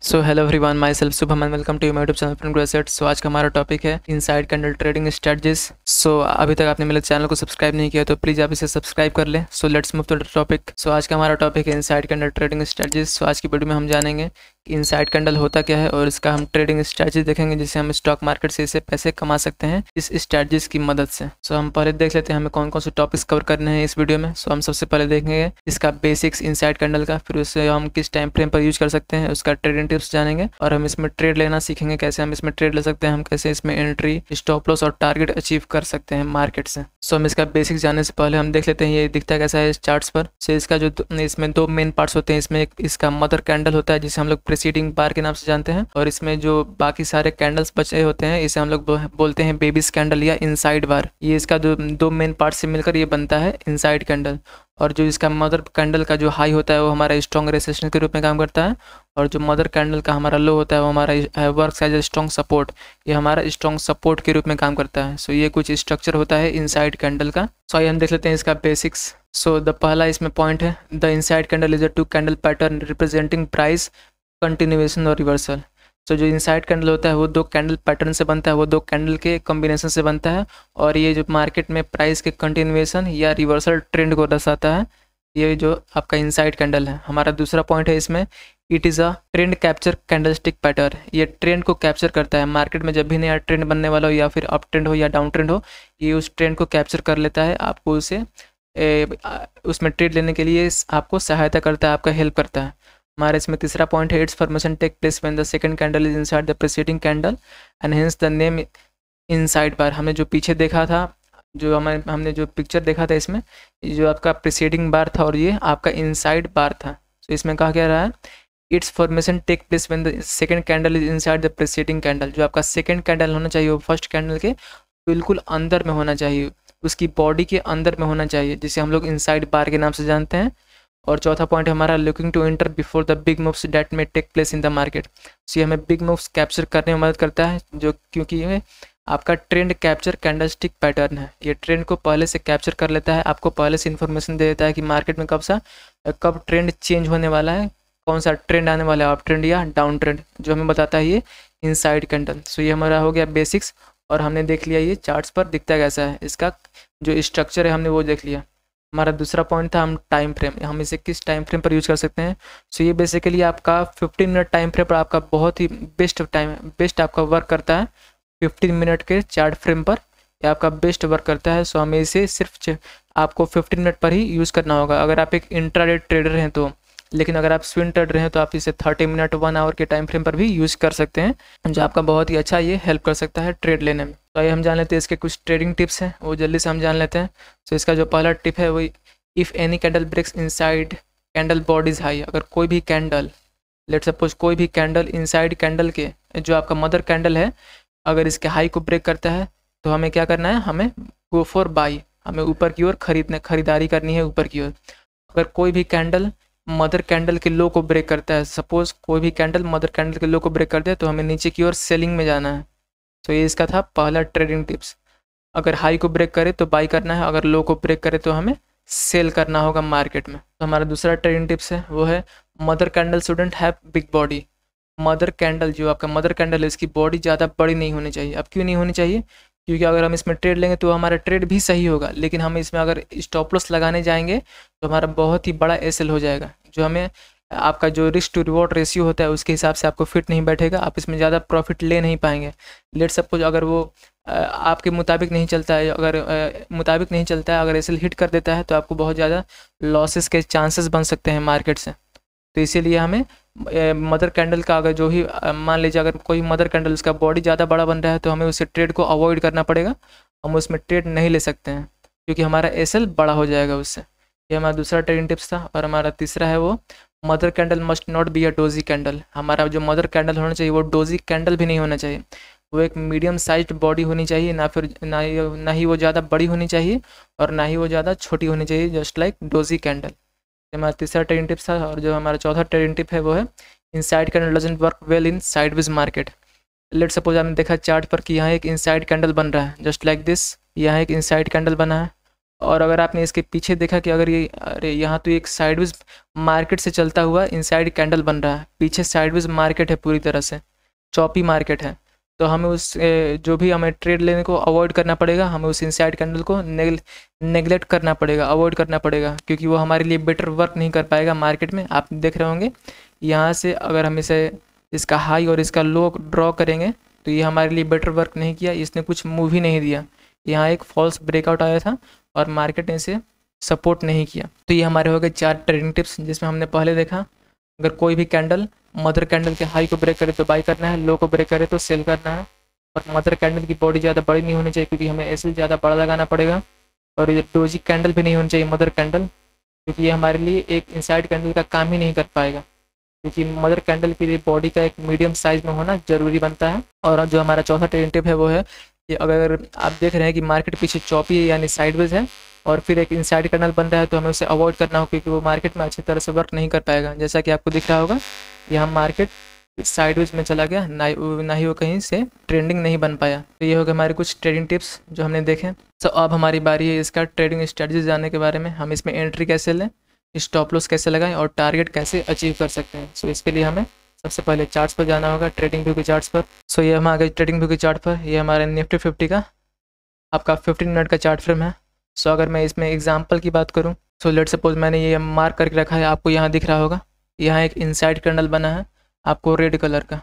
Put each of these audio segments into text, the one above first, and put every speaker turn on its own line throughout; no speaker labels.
So hello everyone, myself Shubham and welcome to my YouTube channel from ग्रेसेट। So आज का हमारा topic है inside candle trading strategies. So अभी तक आपने मेरे चैनल को सब्सक्राइब नहीं किया तो प्लीज़ आप इसे सब्सक्राइब कर लें। So let's move to the topic. So आज का हमारा टॉपिक है inside candle trading strategies. So आज की वीडियो में हम जानेंगे कि इनसाइड कैंडल होता क्या है और इसका हम ट्रेडिंग स्ट्रेटजी देखेंगे जिससे हम स्टॉक मार्केट से इसे पैसे कमा सकते हैं इस स्ट्रेटजीज की मदद से। सो हम पहले देख लेते हैं हमें कौन कौन से टॉपिक्स कवर करने हैं इस वीडियो में। सो हम सबसे पहले देखेंगे इसका बेसिक्स इनसाइड कैंडल का, फिर उसे हम किस टाइम फ्रेम पर यूज कर सकते हैं, उसका ट्रेडिंग टिप्स जानेंगे और हम इसमें ट्रेड लेना सीखेंगे, कैसे हम इसमें ट्रेड ले सकते हैं, हम कैसे इसमें एंट्री, स्टॉप लॉस और टारगेट अचीव कर सकते हैं मार्केट से। सो हम इसका बेसिक्स जानने से पहले हम देख लेते हैं ये दिखता कैसा है इस चार्ट्स पर। सो इसका जो इसमें दो मेन पार्ट्स होते हैं, इसमें एक इसका मदर कैंडल होता है जिसे हम लोग प्रीसीडिंग बार के नाम से जानते हैं, और इसमें जो बाकी सारे कैंडल्स बचे होते हैं इसे हम लोग बोलते हैं बेबीज कैंडल या इनसाइड बार। ये इसका दो मेन पार्ट से मिलकर ये बनता है इनसाइड कैंडल। और जो इसका मदर कैंडल का जो हाई होता है वो हमारा स्ट्रॉन्ग रेसिस्टेंस के रूप में काम करता है, और जो मदर कैंडल का हमारा लो होता है वो हमारा works as a strong support, ये हमारा स्ट्रॉन्ग सपोर्ट के रूप में काम करता है। सो ये कुछ स्ट्रक्चर होता है इनसाइड कैंडल का। सो आइए हम देख लेते हैं इसका बेसिक्स। सो द पहला इसमें पॉइंट है the inside candle is a two candle pattern representing price continuation और रिवर्सल। सो जो इनसाइड कैंडल होता है वो दो कैंडल पैटर्न से बनता है, वो दो कैंडल के कॉम्बिनेशन से बनता है, और ये जो मार्केट में प्राइस के कंटिन्यूएशन या रिवर्सल ट्रेंड को दर्शाता है। ये जो आपका इनसाइड कैंडल है। हमारा दूसरा पॉइंट है इसमें it is a trend capture candlestick pattern. ये ट्रेंड को कैप्चर करता है। मार्केट में जब भी नया ट्रेंड बनने वाला हो या फिर अप ट्रेंड हो या डाउन ट्रेंड हो, ये उस ट्रेंड को कैप्चर कर लेता है, आपको उसे उसमें ट्रेड लेने के लिए आपको सहायता करता है, आपका हेल्प करता है। हमारे इसमें तीसरा पॉइंट है it's formation take place when the second candle is inside the preceding candle and hence the name inside bar. हमने जो पीछे देखा था, जो हमने जो पिक्चर देखा था, इसमें जो आपका प्रीसीडिंग बार था और ये आपका इनसाइड बार था। तो इसमें कहा क्या रहा है it's formation take place when the second candle is inside the preceding candle. जो आपका सेकंड कैंडल होना चाहिए वो फर्स्ट कैंडल के बिल्कुल अंदर में होना चाहिए, उसकी बॉडी के अंदर में होना चाहिए, जिसे हम लोग इनसाइड बार के नाम से जानते हैं। और चौथा पॉइंट हमारा looking to enter before the big moves that may take place in the market. So ये हमें बिग मूव्स कैप्चर करने में मदद करता है, जो क्योंकि ये आपका ट्रेंड कैप्चर कैंडलस्टिक पैटर्न है। ये ट्रेंड को पहले से कैप्चर कर लेता है, आपको पहले से इन्फॉर्मेशन दे देता है कि मार्केट में कब ट्रेंड चेंज होने वाला है, कौन सा ट्रेंड आने वाला है, अप ट्रेंड या डाउन ट्रेंड, जो हमें बताता है ये इनसाइड कैंडल। सो ये हमारा हो गया बेसिक्स, और हमने देख लिया ये चार्ट्स पर दिखता कैसा है, इसका जो स्ट्रक्चर है हमने वो देख लिया। हमारा दूसरा पॉइंट था हम टाइम फ्रेम, हम इसे किस टाइम फ्रेम पर यूज़ कर सकते हैं। सो ये बेसिकली आपका 15 मिनट टाइम फ्रेम पर आपका बहुत ही बेस्ट आपका वर्क करता है। 15 मिनट के चार्ट फ्रेम पर ये आपका बेस्ट वर्क करता है। सो हमें इसे सिर्फ आपको 15 मिनट पर ही यूज़ करना होगा अगर आप एक इंट्राडे ट्रेडर हैं तो। लेकिन अगर आप स्विंग ट्रेडर हैं तो आप इसे 30 मिनट 1 आवर के टाइम फ्रेम पर भी यूज़ कर सकते हैं, जो आपका बहुत ही अच्छा ये हेल्प कर सकता है ट्रेड लेने में। तो आइए हम जान लेते हैं इसके कुछ ट्रेडिंग टिप्स हैं, वो जल्दी से हम जान लेते हैं। तो इसका जो पहला टिप है वो if any candle breaks inside candle bodies high. अगर कोई भी कैंडल, लेट सपोज कोई भी कैंडल इनसाइड कैंडल के जो आपका मदर कैंडल है, अगर इसके हाई को ब्रेक करता है तो हमें क्या करना है, हमें गो फॉर बाई, हमें ऊपर की ओर खरीदारी करनी है ऊपर की ओर। अगर कोई भी कैंडल मदर कैंडल के लो को ब्रेक करता है, सपोज कोई भी कैंडल मदर कैंडल के लो को ब्रेक करता है, तो हमें नीचे की ओर सेलिंग में जाना है। तो ये इसका था पहला ट्रेडिंग टिप्स। अगर हाई को ब्रेक करे तो बाई करना है, अगर लो को ब्रेक करे तो हमें सेल करना होगा मार्केट में। तो हमारा दूसरा ट्रेडिंग टिप्स है वो है mother candle shouldn't have big body. Mother candle, जो आपका मदर कैंडल है, इसकी बॉडी ज़्यादा बड़ी नहीं होनी चाहिए। अब क्यों नहीं होनी चाहिए, क्योंकि अगर हम इसमें ट्रेड लेंगे तो हमारा ट्रेड भी सही होगा, लेकिन हम इसमें अगर स्टॉप लॉस लगाने जाएंगे तो हमारा बहुत ही बड़ा एसएल हो जाएगा, जो हमें आपका जो रिस्क टू रिवॉर्ड रेशियो होता है उसके हिसाब से आपको फिट नहीं बैठेगा, आप इसमें ज़्यादा प्रॉफिट ले नहीं पाएंगे। लेट सपोज अगर वो आपके मुताबिक नहीं चलता है, अगर एसएल हिट कर देता है तो आपको बहुत ज़्यादा लॉसेस के चांसेस बन सकते हैं मार्केट से। तो इसीलिए हमें मदर कैंडल का अगर जो ही मान लीजिए अगर कोई मदर कैंडल उसका बॉडी ज़्यादा बड़ा बन रहा है तो हमें उसे ट्रेड को अवॉइड करना पड़ेगा, हम उसमें ट्रेड नहीं ले सकते हैं क्योंकि हमारा एसएल बड़ा हो जाएगा उससे। ये हमारा दूसरा ट्रेडिंग टिप्स था। और हमारा तीसरा है वो mother candle must not be a doji candle. हमारा जो मदर कैंडल होना चाहिए वो डोजी कैंडल भी नहीं होना चाहिए, वो एक मीडियम साइज्ड बॉडी होनी चाहिए, ना ही वो ज़्यादा बड़ी होनी चाहिए और ना ही वो ज़्यादा छोटी होनी चाहिए, जस्ट लाइक डोजी कैंडल। हमारा तीसरा ट्रेडिंग टिप्स था। और जो हमारा चौथा ट्रेडिंग टिप है वो है inside candle doesn't work well in sideways market. Let suppose आपने देखा चार्ट पर कि यहाँ एक इनसाइड कैंडल बन रहा है, जस्ट लाइक दिस, यहाँ एक इनसाइड कैंडल बना है और अगर आपने इसके पीछे देखा कि अगर ये, अरे यहाँ तो एक साइडवेज मार्केट से चलता हुआ इनसाइड कैंडल बन रहा है, पीछे साइडवेज मार्केट है, पूरी तरह से चॉपी मार्केट है। तो हमें उस जो भी हमें ट्रेड लेने को अवॉइड करना पड़ेगा, हमें उस इनसाइड कैंडल को नेगलेक्ट करना पड़ेगा, अवॉइड करना पड़ेगा, क्योंकि वो हमारे लिए बेटर वर्क नहीं कर पाएगा मार्केट में। आप देख रहे होंगे यहाँ से अगर हम इसे इसका हाई और इसका लो ड्रॉ करेंगे तो ये हमारे लिए बेटर वर्क नहीं किया, इसने कुछ मूव ही नहीं दिया। यहाँ एक फॉल्स ब्रेकआउट आया था और मार्केट ने इसे सपोर्ट नहीं किया। तो ये हमारे हो गए 4 ट्रेडिंग टिप्स, जिसमें हमने पहले देखा अगर कोई भी कैंडल मदर कैंडल के हाई को ब्रेक करे तो बाई करना है, लो को ब्रेक करे तो सेल करना है। और मदर कैंडल की बॉडी ज़्यादा बड़ी नहीं होनी चाहिए, क्योंकि हमें ऐसे ज़्यादा बड़ा लगाना पड़ेगा। और ये डोजी कैंडल भी नहीं होनी चाहिए मदर कैंडल, क्योंकि ये हमारे लिए एक इनसाइड कैंडल का काम ही नहीं कर पाएगा, क्योंकि मदर कैंडल के लिए बॉडी का एक मीडियम साइज में होना जरूरी बनता है। और जो हमारा चौथा ट्रेडिंग टिप है वो है कि अगर आप देख रहे हैं कि मार्केट पीछे चॉपी है यानी साइडवेज है और फिर एक इनसाइड कैंडल बन रहा है, तो हमें उसे अवॉइड करना होगा, क्योंकि वो मार्केट में अच्छी तरह से वर्क नहीं कर पाएगा। जैसा कि आपको दिख रहा होगा यहाँ मार्केट साइडवेज में चला गया, ना ही वो कहीं से ट्रेंडिंग नहीं बन पाया। तो ये हो गए हमारे कुछ ट्रेडिंग टिप्स जो हमने देखे। तो अब हमारी बारी है इसका ट्रेडिंग स्ट्रेटजी जानने के बारे में। हम इसमें एंट्री कैसे लें, स्टॉप लॉस कैसे लगाएं और टारगेट कैसे अचीव कर सकते हैं। सो इसके लिए हमें सबसे पहले चार्ट्स पर जाना होगा, ट्रेडिंग व्यू के चार्ट्स पर। सो ये हम आ गए ट्रेडिंग व्यू के चार्ट पर। ये हमारे निफ्टी 50 का आपका 15 मिनट का चार्ट फ्रेम है। सो अगर मैं इसमें एग्जांपल की बात करूं, सो लेट सपोज मैंने ये मार्क करके रखा है, आपको यहाँ दिख रहा होगा, यहाँ एक इनसाइड कैंडल बना है आपको रेड कलर का।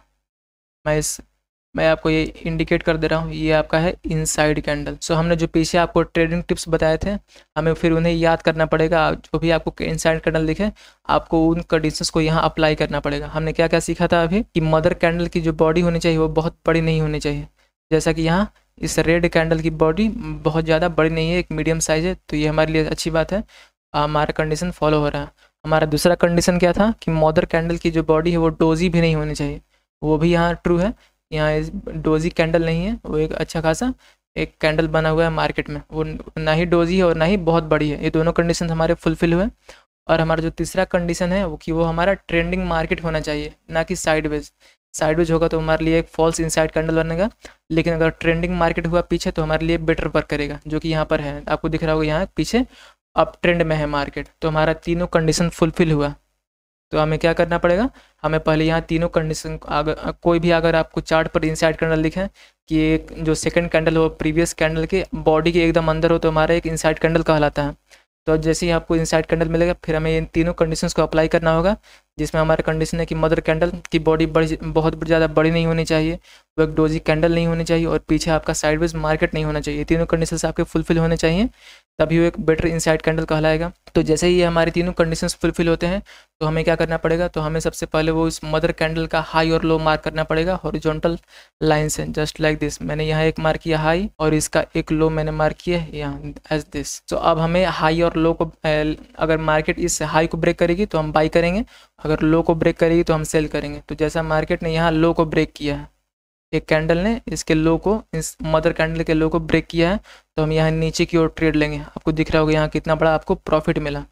मैं आपको ये इंडिकेट कर दे रहा हूँ, ये आपका है इनसाइड कैंडल। सो हमने जो पीछे आपको ट्रेडिंग टिप्स बताए थे, हमें फिर उन्हें याद करना पड़ेगा। जो भी आपको इनसाइड कैंडल दिखे, आपको उन कंडीशंस को यहाँ अप्लाई करना पड़ेगा। हमने क्या क्या सीखा था अभी कि मदर कैंडल की जो बॉडी होनी चाहिए वो बहुत बड़ी नहीं होनी चाहिए, जैसा कि यहाँ इस रेड कैंडल की बॉडी बहुत ज़्यादा बड़ी नहीं है, एक मीडियम साइज है। तो ये हमारे लिए अच्छी बात है, हमारा कंडीशन फॉलो हो रहा है। हमारा दूसरा कंडीशन क्या था कि मदर कैंडल की जो बॉडी है वो डोजी भी नहीं होनी चाहिए, वो भी यहाँ ट्रू है। यहाँ डोजी कैंडल नहीं है, वो एक अच्छा खासा एक कैंडल बना हुआ है मार्केट में, वो ना ही डोजी है और ना ही बहुत बड़ी है। ये दोनों कंडीशन हमारे फुलफिल हुए। और हमारा जो तीसरा कंडीशन है वो कि वो हमारा ट्रेंडिंग मार्केट होना चाहिए, ना कि साइडवेज। साइडवेज होगा तो हमारे लिए एक फॉल्स इनसाइड कैंडल बनेगा, लेकिन अगर ट्रेंडिंग मार्केट हुआ पीछे तो हमारे लिए बेटर वर्क करेगा, जो कि यहाँ पर है। आपको दिख रहा होगा यहाँ पीछे अप ट्रेंड में है मार्केट। तो हमारा तीनों कंडीशन फुलफिल हुआ। तो हमें क्या करना पड़ेगा, हमें पहले यहाँ तीनों कंडीशन, अगर कोई भी अगर आपको चार्ट पर इनसाइड कैंडल दिखे कि एक जो सेकंड कैंडल हो प्रीवियस कैंडल के बॉडी के एकदम अंदर हो, तो हमारा एक इनसाइड कैंडल कहलाता है। तो जैसे ही आपको इनसाइड कैंडल मिलेगा, फिर हमें इन तीनों कंडीशंस को अप्लाई करना होगा, जिसमें हमारा कंडीशन है कि मदर कैंडल की बॉडी बहुत ज़्यादा बड़ी नहीं होनी चाहिए, वो एक डोजी कैंडल नहीं होनी चाहिए, और पीछे आपका साइडवेज मार्केट नहीं होना चाहिए। तीनों कंडीशंस आपके फुलफिल होने चाहिए, तभी वो एक बेटर इनसाइड कैंडल कहलाएगा। तो जैसे ही हमारे तीनों कंडीशंस फुलफिल होते हैं, तो हमें क्या करना पड़ेगा, तो हमें सबसे पहले वो इस मदर कैंडल का हाई और लो मार्क करना पड़ेगा हॉरिजॉन्टल लाइन से, जस्ट लाइक दिस। मैंने यहाँ एक मार्क किया हाई और इसका एक लो मैंने मार्क किया है यहाँ एज दिस। तो अब हमें हाई और लो को, अगर मार्केट इस हाई को ब्रेक करेगी तो हम बाई करेंगे, अगर लो को ब्रेक करेगी तो हम सेल करेंगे। तो जैसा मार्केट ने यहाँ लो को ब्रेक किया है, एक कैंडल ने इसके लो को, इस मदर कैंडल के लो को ब्रेक किया है, तो हम यहाँ नीचे की ओर ट्रेड लेंगे। आपको दिख रहा होगा यहाँ कितना बड़ा आपको प्रॉफिट मिला।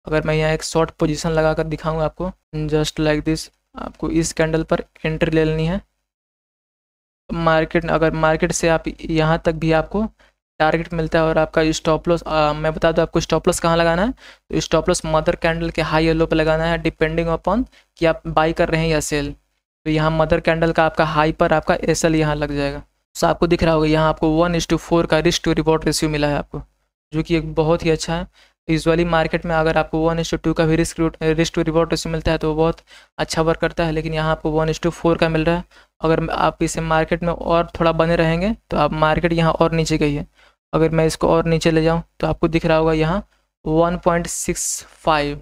अगर मैं यहाँ एक शॉर्ट पोजीशन लगाकर दिखाऊंगा आपको, जस्ट लाइक दिस, आपको इस कैंडल पर एंट्री ले लेनी है। अगर मार्केट से आप यहाँ तक भी आपको टारगेट मिलता है और आपका स्टॉप लॉस, मैं बता दूं आपको स्टॉप लॉस कहाँ लगाना है। तो स्टॉप लॉस मदर कैंडल के हाई और लो पर लगाना है, डिपेंडिंग अपॉन कि आप बाई कर रहे हैं या सेल। तो यहाँ मदर कैंडल का आपका हाई पर आपका एसएल यहाँ लग जाएगा। तो आपको दिख रहा होगा यहाँ आपको 1:4 का रिस्क टू रिवॉर्ड रेशियो मिला है आपको, जो कि एक बहुत ही अच्छा है। यूजुअली मार्केट में अगर आपको 1:2 का भी रिस्क टू रिवॉर्ड रेशियो मिलता है तो वो बहुत अच्छा वर्क करता है, लेकिन यहाँ आपको 1:4 का मिल रहा है। अगर आप इसे मार्केट में और थोड़ा बने रहेंगे तो आप मार्केट यहाँ और नीचे गई है। अगर मैं इसको और नीचे ले जाऊँ तो आपको दिख रहा होगा यहाँ 1.65,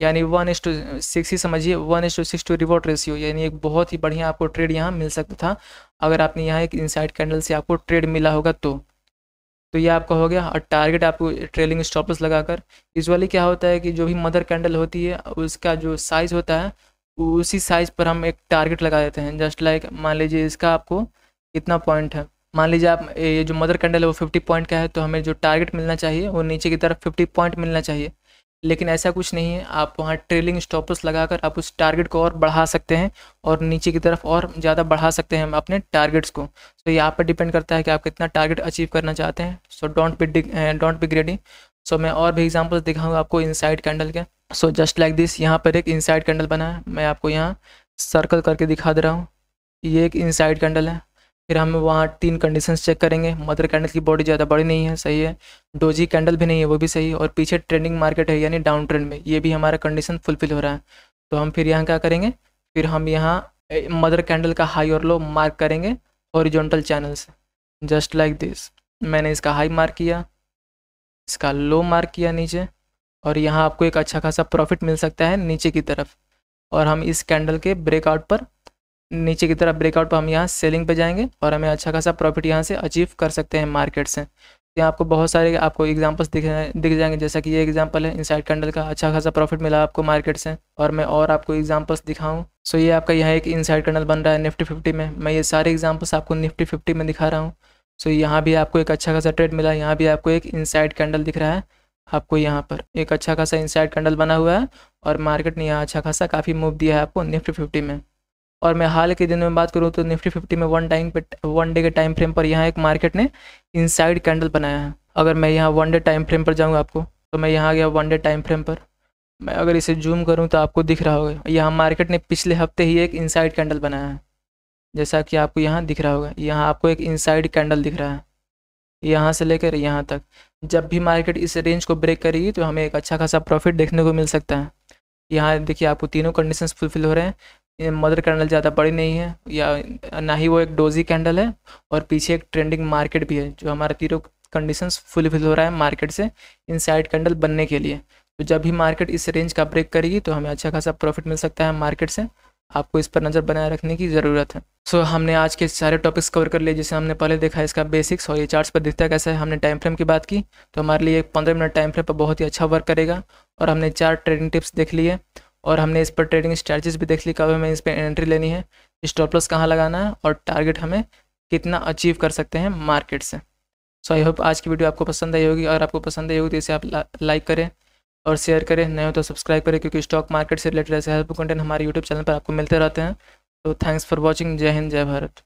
यानी 1:6 ही समझिए, 1:6 टू रिवॉर्ड रेशियो, यानी एक बहुत ही बढ़िया आपको ट्रेड यहाँ मिल सकता था अगर आपने यहाँ एक इनसाइड कैंडल से आपको ट्रेड मिला होगा तो ये आपका हो गया। और टारगेट आपको ट्रेलिंग स्टॉप लॉस लगाकर, यूजुअली क्या होता है कि जो भी मदर कैंडल होती है उसका जो साइज़ होता है उसी साइज़ पर हम एक टारगेट लगा देते हैं। जस्ट लाइक मान लीजिए इसका आपको कितना पॉइंट है, मान लीजिए आप ये जो मदर कैंडल है वो 50 पॉइंट का है, तो हमें जो टारगेट मिलना चाहिए वो नीचे की तरफ 50 पॉइंट मिलना चाहिए। लेकिन ऐसा कुछ नहीं है, आप वहाँ ट्रेलिंग स्टॉप लॉस लगाकर आप उस टारगेट को और बढ़ा सकते हैं और नीचे की तरफ और ज़्यादा बढ़ा सकते हैं अपने टारगेट्स को। तो ये आप पर डिपेंड करता है कि आप कितना टारगेट अचीव करना चाहते हैं। सो डोंट बी ग्रेडी, सो मैं और भी एग्जांपल्स दिखाऊंगा आपको इनसाइड कैंडल के। सो जस्ट लाइक दिस, यहाँ पर एक इनसाइड कैंडल बना है, मैं आपको यहाँ सर्कल करके दिखा दे रहा हूँ। ये एक इनसाइड कैंडल है। फिर हम वहाँ 3 कंडीशंस चेक करेंगे। मदर कैंडल की बॉडी ज़्यादा बड़ी नहीं है, सही है। डोजी कैंडल भी नहीं है, वो भी सही है। और पीछे ट्रेंडिंग मार्केट है यानी डाउन ट्रेंड में, ये भी हमारा कंडीशन फुलफिल हो रहा है। तो हम फिर यहाँ क्या करेंगे, फिर हम यहाँ मदर कैंडल का हाई और लो मार्क करेंगे हॉरिजॉन्टल चैनल से, जस्ट लाइक दिस। मैंने इसका हाई मार्क किया, इसका लो मार्क किया नीचे, और यहाँ आपको एक अच्छा खासा प्रॉफिट मिल सकता है नीचे की तरफ। और हम इस कैंडल के ब्रेकआउट पर, नीचे की तरफ ब्रेकआउट पर हम यहाँ सेलिंग पे जाएंगे और हमें अच्छा खासा प्रॉफिट यहाँ से अचीव कर सकते हैं मार्केट से। यहाँ आपको बहुत सारे आपको एग्जांपल्स दिख जाएंगे, जैसा कि ये एग्जांपल है इनसाइड कैंडल का, अच्छा खासा प्रॉफिट मिला आपको मार्केट से। और मैं और आपको एग्जांपल्स दिखाऊं, सो ये आपका यहाँ एक इनसाइड कैंडल बन रहा है निफ्टी 50 में। मैं ये सारे एग्जांपल्स आपको निफ्टी 50 में दिखा रहा हूँ। सो यहाँ भी आपको एक अच्छा खासा ट्रेड मिला, यहाँ भी आपको एक इनसाइड कैंडल दिख रहा है। आपको यहाँ पर एक अच्छा खासा इनसाइड कैंडल बना हुआ है और मार्केट ने यहाँ अच्छा खासा काफ़ी मूव दिया है आपको निफ्टी 50 में। और मैं हाल के दिन में बात करूँ तो निफ्टी 50 में वन डे के टाइम फ्रेम पर यहाँ एक मार्केट ने इनसाइड कैंडल बनाया है। अगर मैं यहाँ वन डे टाइम फ्रेम पर जाऊँ आपको, तो मैं यहाँ गया वन डे टाइम फ्रेम पर, मैं अगर इसे जूम करूँ तो आपको दिख रहा होगा यहाँ मार्केट ने पिछले हफ्ते ही एक इनसाइड कैंडल बनाया है, जैसा कि आपको यहाँ दिख रहा होगा। यहाँ आपको एक इनसाइड कैंडल दिख रहा है यहाँ से लेकर यहाँ तक। जब भी मार्केट इस रेंज को ब्रेक करेगी तो हमें एक अच्छा खासा प्रॉफिट देखने को मिल सकता है। यहाँ देखिए आपको तीनों कंडीशंस फुलफिल हो रहे हैं। मदर कैंडल ज़्यादा बड़ी नहीं है, या ना ही वो एक डोजी कैंडल है, और पीछे एक ट्रेंडिंग मार्केट भी है, जो हमारा तीनों कंडीशंस फुलफिल हो रहा है मार्केट से इनसाइड कैंडल बनने के लिए। तो जब भी मार्केट इस रेंज का ब्रेक करेगी तो हमें अच्छा खासा प्रॉफिट मिल सकता है मार्केट से। आपको इस पर नज़र बनाए रखने की ज़रूरत है। सो हमने आज के सारे टॉपिक्स कवर कर लिए, जिसे हमने पहले देखा इसका बेसिक्स और ये चार्ट्स पर दिखता कैसा है। हमने टाइम फ्रेम की बात की, तो हमारे लिए 15 मिनट टाइम फ्रेम पर बहुत ही अच्छा वर्क करेगा। और हमने 4 ट्रेडिंग टिप्स देख लिए, और हमने इस पर ट्रेडिंग स्ट्रैटेजीज भी देख ली, कब हमें इस पर एंट्री लेनी है, स्टॉप लॉस कहाँ लगाना है, और टारगेट हमें कितना अचीव कर सकते हैं मार्केट से। सो आई होप आज की वीडियो आपको पसंद आई होगी। अगर आपको पसंद आई होगी तो इसे आप लाइक करें और शेयर करें, नए हो तो सब्सक्राइब करें, क्योंकि स्टॉक मार्केट से रिलेटेड ऐसे हेल्पफुल कंटेंट हमारे यूट्यूब चैनल पर आपको मिलते रहते हैं। तो थैंक्स फॉर वॉचिंग। जय हिंद, जय भारत।